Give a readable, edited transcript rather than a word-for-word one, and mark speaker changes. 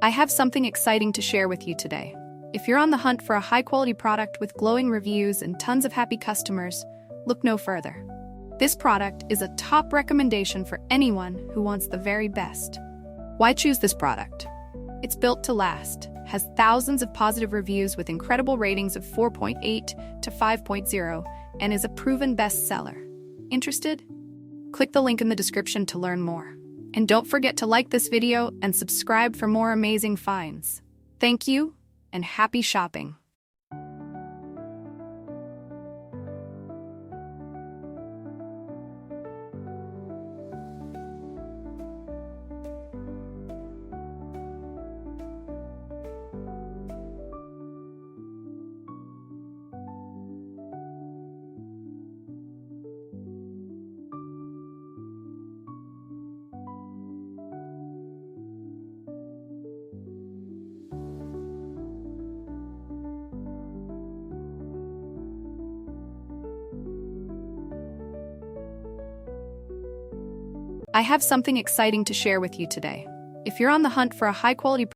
Speaker 1: I have something exciting to share with you today. If you're on the hunt for a high-quality product with glowing reviews and tons of happy customers, look no further. This product is a top recommendation for anyone who wants the very best. Why choose this product? It's built to last, has thousands of positive reviews with incredible ratings of 4.8 to 5.0, and is a proven bestseller. Interested? Click the link in the description to learn more. And don't forget to like this video and subscribe for more amazing finds. Thank you, and happy shopping! I have something exciting to share with you today. If you're on the hunt for a high-quality